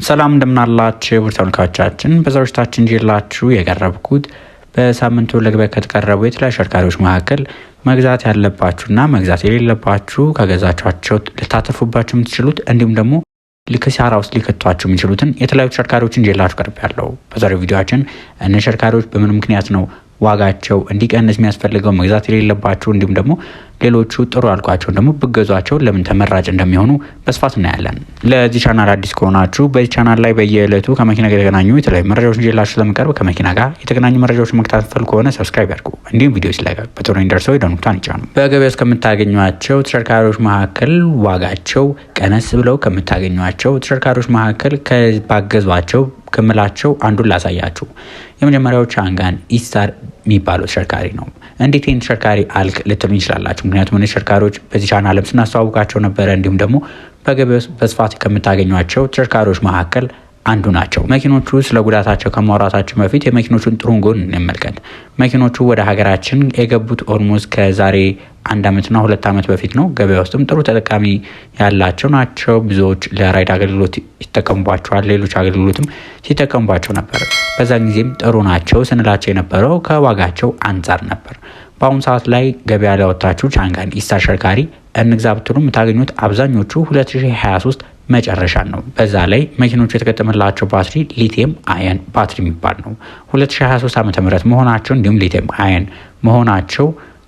ሰላም እንደምናላችሁ ተመልካቾቻችን፣ በዛሬታችን ይዤላችሁ የቀረብኩት በሳምንቱ ለገበያ ከተቀረቡ የተለያዩ ተሽከርካሪዎች መካከል መግዛት ያለባችሁና መግዛት የሌለባችሁ ከገዛቻቸው ልታተርፉባችሁ የምትችሉት እንዲሁም ደግሞ ኪሳራ ውስጥ ሊከቷችሁ የሚችሉትን የተለያዩ ተሽከርካሪዎችን ይዤላችሁ ቀርቤያለሁ። በዛሬው ቪዲዮአችን እነዚህ ተሽከርካሪዎች በምን ምክንያት ነው ዋጋቸው እንዲቀንስ የሚያስፈልገው መግዛት የሌለባችሁ እንዲሁም ደግሞ ሌሎቹ ጥሩ ያልኳቸው ደግሞ ብገዟቸው ለምን ተመራጭ እንደሚሆኑ በስፋት እናያለን። ለዚህ ቻናል አዲስ ከሆናችሁ በዚህ ቻናል ላይ በየዕለቱ ከመኪና ጋር የተገናኙ የተለያዩ መረጃዎችን ይዤላችሁ ስለምቀርብ ከመኪና ጋር የተገናኙ መረጃዎችን መከታተል ከሆነ ሰብስክራይብ ያድርጉ። እንዲሁም ቪዲዮ ሲለቀቅ በቶሎ እንዲደርሰው የደወል ምልክቱን ይጫኑ። በገበያ ውስጥ ከምታገኟቸው ተሽከርካሪዎች መካከል ዋጋቸው ቀነስ ብለው ከምታገኟቸው ተሽከርካሪዎች መካከል ባገዟቸው ከምላቸው አንዱን ላሳያችሁ። የመጀመሪያው ቻንጋን ኢስታር የሚባለው ተሽከርካሪ ነው። እንዴት ይህን ተሽከርካሪ አልክ ልትሉ ይችላላችሁ። ምክንያቱም እነዚህ ተሽከርካሪዎች በዚህ ቻናልም ስናስተዋውቃቸው ነበረ። እንዲሁም ደግሞ በገበያ በስፋት ከምታገኟቸው ተሽከርካሪዎች መካከል አንዱ ናቸው። መኪኖቹ ስለ ጉዳታቸው ከማውራታችን በፊት የመኪኖቹን ጥሩ ጎን እንመልከት። መኪኖቹ ወደ ሀገራችን የገቡት ኦልሞስት ከዛሬ 1 ዓመትና 2 ዓመት በፊት ነው። ገበያ ውስጥም ጥሩ ተጠቃሚ ያላቸው ናቸው። ብዙዎች ለራይድ አገልግሎት ይጠቀሙባቸዋል፣ ሌሎች አገልግሎትም ሲጠቀሙባቸው ነበር። በዛን ጊዜም ጥሩ ናቸው ስንላቸው የነበረው ከዋጋቸው አንጻር ነበር። በአሁኑ ሰዓት ላይ ገበያ ላይ ወጣችሁ ቻንጋን ኢስታር ተሽከርካሪ እንግዛ ብትሉ የምታገኙት አብዛኞቹ 2023 መጨረሻ ነው። በዛ ላይ መኪኖቹ የተገጠመላቸው ባትሪ ሊቲየም አየን ባትሪ የሚባል ነው። 2023 ዓ.ም መሆናቸው እንዲሁም ሊቲየም አየን መሆናቸው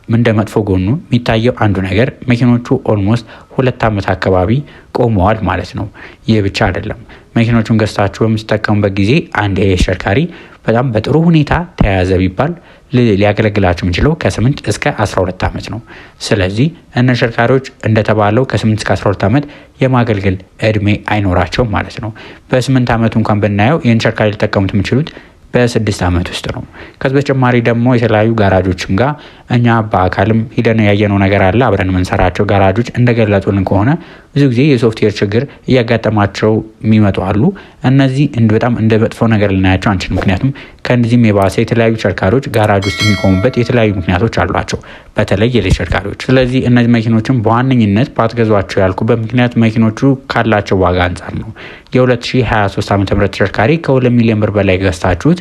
እንደ መጥፎ ጎኑ የሚታየው አንዱ ነገር መኪኖቹ ኦልሞስት 2 ዓመት አካባቢ ቆመዋል ማለት ነው። ይህ ብቻ አይደለም። መኪኖቹን ገዝታችሁ በምትጠቀሙበት ጊዜ አንድ ተሽከርካሪ በጣም በጥሩ ሁኔታ ተያያዘ ቢባል ሊያገለግላችሁ የሚችለው ከ8 እስከ 12 ዓመት ነው። ስለዚህ እነዚህ ተሽከርካሪዎች እንደተባለው ከ8 እስከ 12 ዓመት የማገልገል እድሜ አይኖራቸውም ማለት ነው። በ8 ዓመቱ እንኳን ብናየው ይህን ተሽከርካሪ ሊጠቀሙት የሚችሉት በ6 ዓመት ውስጥ ነው። ከዚህ በተጨማሪ ደግሞ የተለያዩ ጋራጆችም ጋር እኛ በአካልም ሂደን ያየነው ነገር አለ። አብረን የምንሰራቸው ጋራጆች እንደገለጡልን ከሆነ ብዙ ጊዜ የሶፍትዌር ችግር እያጋጠማቸው የሚመጡ አሉ። እነዚህ በጣም እንደ መጥፎ ነገር ልናያቸው አንችልም። ምክንያቱም ከእነዚህም የባሰ የተለያዩ ተሽከርካሪዎች ጋራጅ ውስጥ የሚቆሙበት የተለያዩ ምክንያቶች አሏቸው፣ በተለይ የሌሎች ተሽከርካሪዎች። ስለዚህ እነዚህ መኪኖችን በዋነኝነት ባትገዟቸው ያልኩበት ምክንያት መኪኖቹ ካላቸው ዋጋ አንጻር ነው። የ2023 ዓ.ም ተሽከርካሪ ከ2 ሚሊዮን ብር በላይ ገዝታችሁት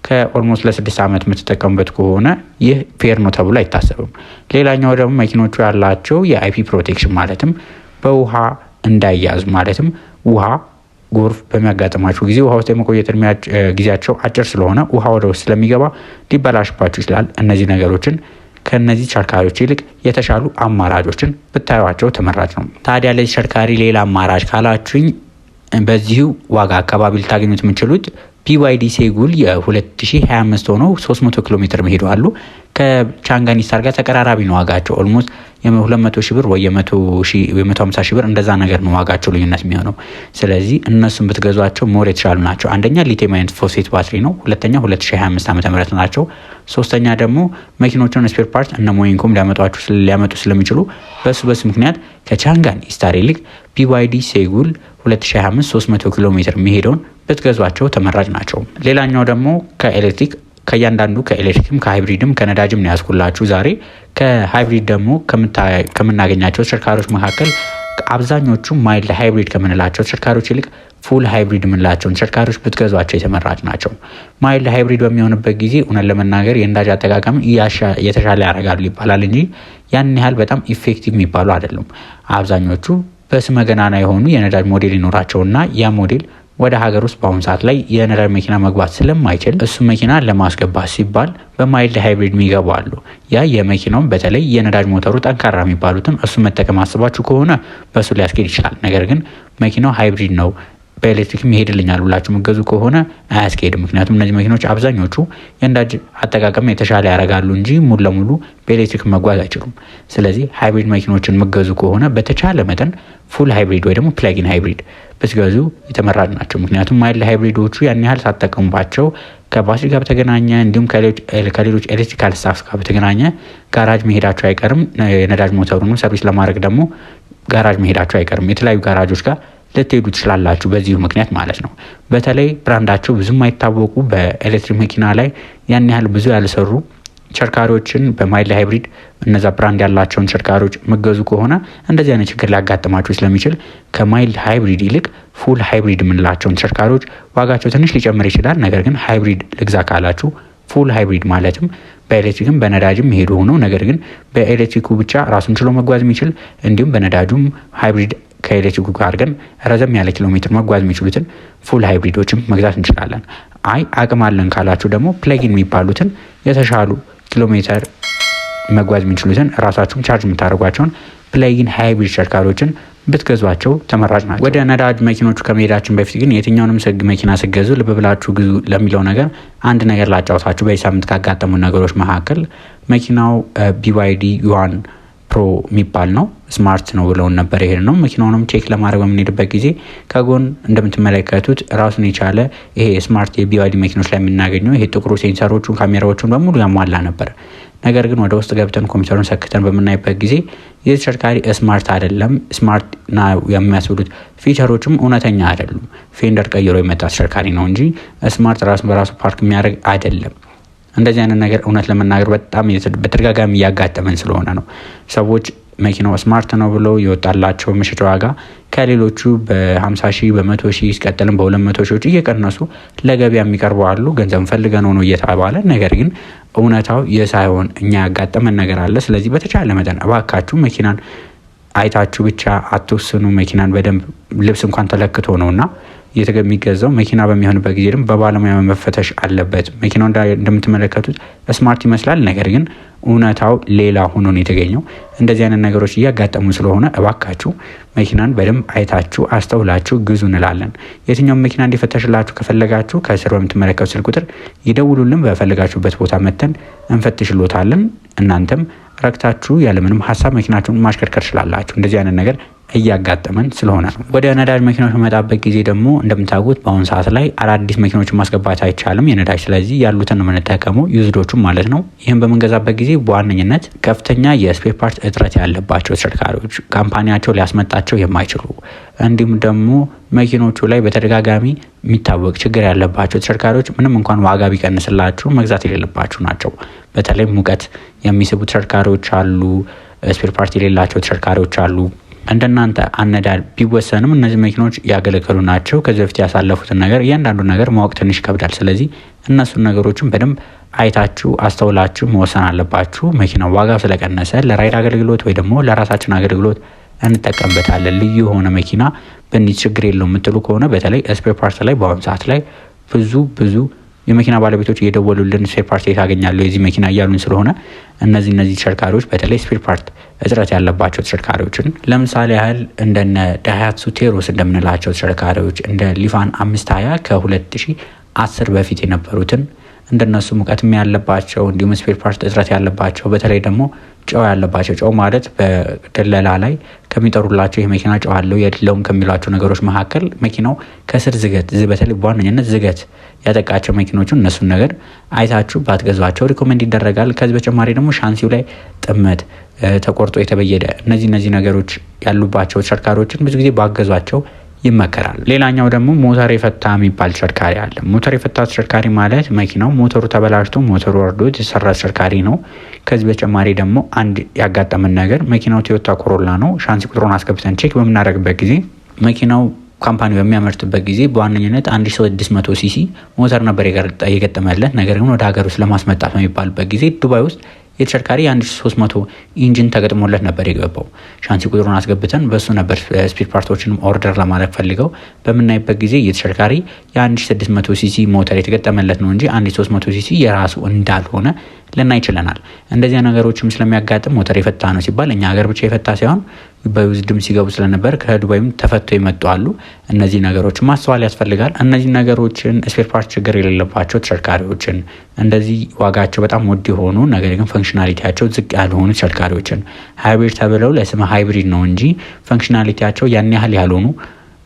ከኦልሞስት ለ6 ዓመት የምትጠቀሙበት ከሆነ ይህ ፌር ነው ተብሎ አይታሰብም። ሌላኛው ደግሞ መኪኖቹ ያላቸው የአይፒ ፕሮቴክሽን ማለትም በውሃ እንዳያዙ ማለትም ውሃ ጎርፍ በሚያጋጥማቸው ጊዜ ውሃ ውስጥ የመቆየት ጊዜያቸው አጭር ስለሆነ ውሃ ወደ ውስጥ ስለሚገባ ሊበላሽባችሁ ይችላል። እነዚህ ነገሮችን ከነዚህ ተሽከርካሪዎች ይልቅ የተሻሉ አማራጮችን ብታዩዋቸው ተመራጭ ነው። ታዲያ ለዚህ ተሽከርካሪ ሌላ አማራጭ ካላችሁኝ በዚሁ ዋጋ አካባቢ ልታገኙት የምችሉት BYD ሴጉል የ2025 ሆነው 300 ኪሎ ሜትር መሄዱ አሉ። ከቻንጋን ኢስታር ጋር ተቀራራቢ ነው ዋጋቸው። ኦልሞስት የ200 ሺህ ብር ወይ የ150 ሺህ ብር እንደዛ ነገር ነው ዋጋቸው ልዩነት የሚሆነው። ስለዚህ እነሱን ብትገዟቸው ሞር የተሻሉ ናቸው። አንደኛ ሊቲየም አየን ፎስፌት ባትሪ ነው። ሁለተኛ 2025 ዓ.ም ናቸው። ሶስተኛ ደግሞ መኪኖቹን ስፔር ፓርት እነ ሞይንኮም ሊያመጡ ስለሚችሉ በሱ ምክንያት ከቻንጋን ኢስታር ይልቅ BYD ሴጉል 2025 300 ኪሎ ሜትር የሚሄደውን ብትገዟቸው ተመራጭ ናቸው። ሌላኛው ደግሞ ከኤሌክትሪክ ከእያንዳንዱ ከኤሌክትሪክም ከሃይብሪድም ከነዳጅም ነው ያስኩላችሁ ዛሬ። ከሃይብሪድ ደግሞ ከምናገኛቸው ተሽከርካሪዎች መካከል አብዛኞቹ ማይልድ ሃይብሪድ ከምንላቸው ተሽከርካሪዎች ይልቅ ፉል ሃይብሪድ የምንላቸውን ተሽከርካሪዎች ብትገዟቸው የተመራጭ ናቸው። ማይልድ ሃይብሪድ በሚሆንበት ጊዜ እውነት ለመናገር የነዳጅ አጠቃቀም የተሻለ ያደርጋሉ ይባላል እንጂ ያን ያህል በጣም ኢፌክቲቭ የሚባሉ አይደሉም። አብዛኞቹ በስመ ገናና የሆኑ የነዳጅ ሞዴል ይኖራቸውና ያ ሞዴል ወደ ሀገር ውስጥ በአሁኑ ሰዓት ላይ የነዳጅ መኪና መግባት ስለማይችል እሱ መኪና ለማስገባት ሲባል በማይልድ ሃይብሪድ የሚገቡ አሉ። ያ የመኪናውን በተለይ የነዳጅ ሞተሩ ጠንካራ የሚባሉትን እሱ መጠቀም አስባችሁ ከሆነ በሱ ሊያስኬድ ይችላል። ነገር ግን መኪናው ሃይብሪድ ነው በኤሌክትሪክ ይሄድልኛል ብላችሁ መገዙ ከሆነ አያስኬድም። ምክንያቱም እነዚህ መኪኖች አብዛኞቹ የነዳጅ አጠቃቀም የተሻለ ያደርጋሉ እንጂ ሙሉ ለሙሉ በኤሌክትሪክ መጓዝ አይችሉም። ስለዚህ ሃይብሪድ መኪኖችን መገዙ ከሆነ በተቻለ መጠን ፉል ሃይብሪድ ወይ ደግሞ ፕላጊን ሃይብሪድ ብትገዙ የተመራጭ ናቸው። ምክንያቱም ማይልድ ሃይብሪዶቹ ያን ያህል ሳትጠቀሙባቸው ከባትሪ ጋር በተገናኘ እንዲሁም ከሌሎች ኤሌክትሪካል ስታፍስ ጋር በተገናኘ ጋራጅ መሄዳቸው አይቀርም። የነዳጅ ሞተሩን ሰርቪስ ለማድረግ ደግሞ ጋራጅ መሄዳቸው አይቀርም። የተለያዩ ጋራጆች ጋር ልትሄዱ ትችላላችሁ በዚሁ ምክንያት ማለት ነው። በተለይ ብራንዳቸው ብዙም አይታወቁ በኤሌክትሪክ መኪና ላይ ያን ያህል ብዙ ያልሰሩ ተሽከርካሪዎችን በማይልድ ሃይብሪድ እነዛ ብራንድ ያላቸውን ተሽከርካሪዎች መገዙ ከሆነ እንደዚህ አይነት ችግር ሊያጋጥማችሁ ስለሚችል ከማይልድ ሃይብሪድ ይልቅ ፉል ሃይብሪድ የምንላቸውን ተሽከርካሪዎች ዋጋቸው ትንሽ ሊጨምር ይችላል። ነገር ግን ሃይብሪድ ልግዛ ካላችሁ ፉል ሃይብሪድ ማለትም በኤሌክትሪክም በነዳጅም ሄዱ ሆኖ ነገር ግን በኤሌክትሪኩ ብቻ ራሱን ችሎ መጓዝ የሚችል እንዲሁም በነዳጁም ሃይብሪድ ከኤሌክትሪኩ ጋር ግን ረዘም ያለ ኪሎ ሜትር መጓዝ የሚችሉትን ፉል ሃይብሪዶችም መግዛት እንችላለን። አይ አቅም አለን ካላችሁ ደግሞ ፕለጊን የሚባሉትን የተሻሉ ኪሎ ሜትር መጓዝ የሚችሉትን ራሳችሁም ቻርጅ የምታደርጓቸውን ፕለጊን ሃይብሪድ ተሽከርካሪዎችን ብትገዟቸው ተመራጭ ናቸው። ወደ ነዳጅ መኪኖቹ ከመሄዳችን በፊት ግን የትኛውንም መኪና ስገዙ ልብ ብላችሁ ግዙ ለሚለው ነገር አንድ ነገር ላጫውታችሁ። በዚህ ሳምንት ካጋጠሙ ነገሮች መካከል መኪናው BYD ዩዋን ፕሮ የሚባል ነው። ስማርት ነው ብለውን ነበር። ይሄን ነው መኪናውንም ቼክ ለማድረግ በምንሄድበት ጊዜ ከጎን እንደምትመለከቱት ራሱን የቻለ ይሄ ስማርት የBYD መኪኖች ላይ የምናገኘው ይሄ ጥቁሩ ሴንሰሮቹን ካሜራዎቹን በሙሉ ያሟላ ነበር። ነገር ግን ወደ ውስጥ ገብተን ኮምፒውተሩን ሰክተን በምናይበት ጊዜ የተሽከርካሪ ስማርት አይደለም። ስማርት ና የሚያስብሉት ፊቸሮችም እውነተኛ አይደሉም። ፌንደር ቀይሮ የመጣ ተሽከርካሪ ነው እንጂ ስማርት ራሱ በራሱ ፓርክ የሚያደርግ አይደለም። እንደዚህ አይነት ነገር እውነት ለመናገር በጣም በተደጋጋሚ እያጋጠመን ስለሆነ ነው ሰዎች መኪናው ስማርት ነው ብለው የወጣላቸው መሸጫ ዋጋ ከሌሎቹ በ50 ሺህ በ100 ሺህ ሲቀጥልም በ200 ሺዎች እየቀነሱ ለገበያ የሚቀርቡ አሉ። ገንዘብ ፈልገን ነው እየተባለ ነገር ግን እውነታው የሳይሆን እኛ ያጋጠመን ነገር አለ። ስለዚህ በተቻለ መጠን እባካችሁ መኪናን አይታችሁ ብቻ አትወስኑ። መኪናን በደንብ ልብስ እንኳን ተለክቶ ነውና የሚገዛው መኪና በሚሆንበት ጊዜ ደግሞ በባለሙያ መፈተሽ አለበት። መኪናው እንደምትመለከቱት ስማርት ይመስላል፣ ነገር ግን እውነታው ሌላ ሆኖ ነው የተገኘው። እንደዚህ አይነት ነገሮች እያጋጠሙ ስለሆነ እባካችሁ መኪናን በደንብ አይታችሁ አስተውላችሁ ግዙ እንላለን። የትኛውም መኪና እንዲፈተሽላችሁ ከፈለጋችሁ ከስር በምትመለከቱት ስልክ ቁጥር ይደውሉልን። በፈለጋችሁበት ቦታ መተን እንፈትሽሎታለን። እናንተም ረክታችሁ ያለምንም ሀሳብ መኪናችሁን ማሽከርከር ትችላላችሁ። እንደዚህ አይነት ነገር እያጋጠመን ስለሆነ ነው። ወደ ነዳጅ መኪኖች በመጣበት ጊዜ ደግሞ እንደምታውቁት በአሁኑ ሰዓት ላይ አዳዲስ መኪኖችን ማስገባት አይቻልም የነዳጅ። ስለዚህ ያሉትን ነው የምንጠቀመው፣ ዩዝዶቹም ማለት ነው። ይህም በምንገዛበት ጊዜ በዋነኝነት ከፍተኛ የስፔር ፓርት እጥረት ያለባቸው ተሽከርካሪዎች፣ ካምፓኒያቸው ሊያስመጣቸው የማይችሉ እንዲሁም ደግሞ መኪኖቹ ላይ በተደጋጋሚ የሚታወቅ ችግር ያለባቸው ተሽከርካሪዎች ምንም እንኳን ዋጋ ቢቀንስላችሁ መግዛት የሌለባችሁ ናቸው። በተለይ ሙቀት የሚስቡ ተሽከርካሪዎች አሉ፣ ስፔር ፓርት የሌላቸው ተሽከርካሪዎች አሉ። እንደናንተ አነዳድ ቢወሰንም እነዚህ መኪኖች ያገለገሉ ናቸው። ከዚህ በፊት ያሳለፉትን ነገር እያንዳንዱ ነገር ማወቅ ትንሽ ይከብዳል። ስለዚህ እነሱን ነገሮችን በደንብ አይታችሁ አስተውላችሁ መወሰን አለባችሁ። መኪናው ዋጋ ስለቀነሰ ለራይድ አገልግሎት ወይ ደግሞ ለራሳችን አገልግሎት እንጠቀምበታለን፣ ልዩ የሆነ መኪና በእንዲህ ችግር የለው የምትሉ ከሆነ በተለይ ስፔር ፓርት ላይ በአሁኑ ሰዓት ላይ ብዙ የመኪና ባለቤቶች እየደወሉልን ስፔር ፓርት ታገኛለሁ የዚህ መኪና እያሉን ስለሆነ እነዚህ ተሽከርካሪዎች በተለይ ስፔር ፓርት እጥረት ያለባቸው ተሽከርካሪዎችን ለምሳሌ ያህል እንደነ ዳይሃትሱ ቴሮስ እንደምንላቸው ተሽከርካሪዎች እንደ ሊፋን 520 ከ2010 በፊት የነበሩትን እንደነሱ ሙቀትም ያለባቸው እንዲሁም ስፔር ፓርት እጥረት ያለባቸው በተለይ ደግሞ ጨው ያለባቸው፣ ጨው ማለት በደለላ ላይ ከሚጠሩላቸው ይህ መኪና ጨው አለው የሌለውም ከሚሏቸው ነገሮች መካከል መኪናው ከስር ዝገት በተለይ በዋነኝነት ዝገት ያጠቃቸው መኪኖቹን እነሱን ነገር አይታችሁ ባትገዟቸው ሪኮሜንድ ይደረጋል። ከዚህ በተጨማሪ ደግሞ ሻንሲው ላይ ጥመት ተቆርጦ የተበየደ እነዚህ ነገሮች ያሉባቸው ተሽከርካሪዎችን ብዙ ጊዜ ባገዟቸው ይመከራል። ሌላኛው ደግሞ ሞተር የፈታ የሚባል ተሽከርካሪ አለ። ሞተር የፈታ ተሽከርካሪ ማለት መኪናው ሞተሩ ተበላሽቶ ሞተሩ ወርዶ የተሰራ ተሽከርካሪ ነው። ከዚህ በተጨማሪ ደግሞ አንድ ያጋጠመን ነገር መኪናው ቶዮታ ኮሮላ ነው። ሻንሲ ቁጥሩን አስገብተን ቼክ በምናደርግበት ጊዜ መኪናው ካምፓኒ በሚያመርትበት ጊዜ በዋነኝነት 1600 ሲሲ ሞተር ነበር የገጠመለት። ነገር ግን ወደ ሀገር ውስጥ ለማስመጣት በሚባልበት ጊዜ ዱባይ ውስጥ የተሽከርካሪ 1300 ኢንጂን ተገጥሞለት ነበር የገባው። ሻንሲ ቁጥሩን አስገብተን በሱ ነበር ስፔር ፓርቶችንም ኦርደር ለማድረግ ፈልገው በምናይበት ጊዜ የተሽከርካሪ የ1600 ሲሲ ሞተር የተገጠመለት ነው እንጂ 1300 ሲሲ የራሱ እንዳልሆነ ልናይ ችለናል። እንደዚህ ነገሮችም ስለሚያጋጥም ሞተር የፈታ ነው ሲባል እኛ ሀገር ብቻ የፈታ ሳይሆን በውዝድም ሲገቡ ስለነበር ከዱባይም ተፈቶ ይመጡ አሉ። እነዚህ ነገሮችን ማስተዋል ያስፈልጋል። እነዚህ ነገሮችን ስፔር ፓርት ችግር የሌለባቸው ተሽከርካሪዎችን እንደዚህ ዋጋቸው በጣም ውድ የሆኑ ነገር ግን ፈንክሽናሊቲያቸው ዝቅ ያልሆኑ ተሽከርካሪዎችን ሃይብሪድ ተብለው ለስም ሃይብሪድ ነው እንጂ ፈንክሽናሊቲያቸው ያን ያህል ያልሆኑ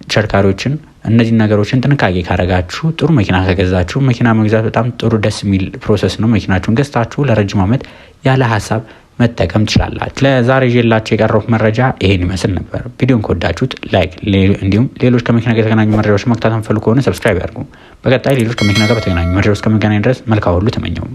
ተሽከርካሪዎችን እነዚህ ነገሮችን ጥንቃቄ ካረጋችሁ ጥሩ መኪና ከገዛችሁ መኪና መግዛት በጣም ጥሩ ደስ የሚል ፕሮሰስ ነው። መኪናችሁን ገዝታችሁ ለረጅም ዓመት ያለ ሀሳብ መጠቀም ትችላላችሁ። ለዛሬ ይዤላችሁ የቀረቡት መረጃ ይሄን ይመስል ነበር። ቪዲዮን ከወዳችሁት ላይክ፣ እንዲሁም ሌሎች ከመኪና ጋር የተገናኙ መረጃዎች መከታተል ፈልጉ ከሆነ ሰብስክራይብ ያድርጉ። በቀጣይ ሌሎች ከመኪና ጋር በተገናኙ መረጃዎች እስከምንገናኝ ድረስ መልካም ሁሉ ተመኘው።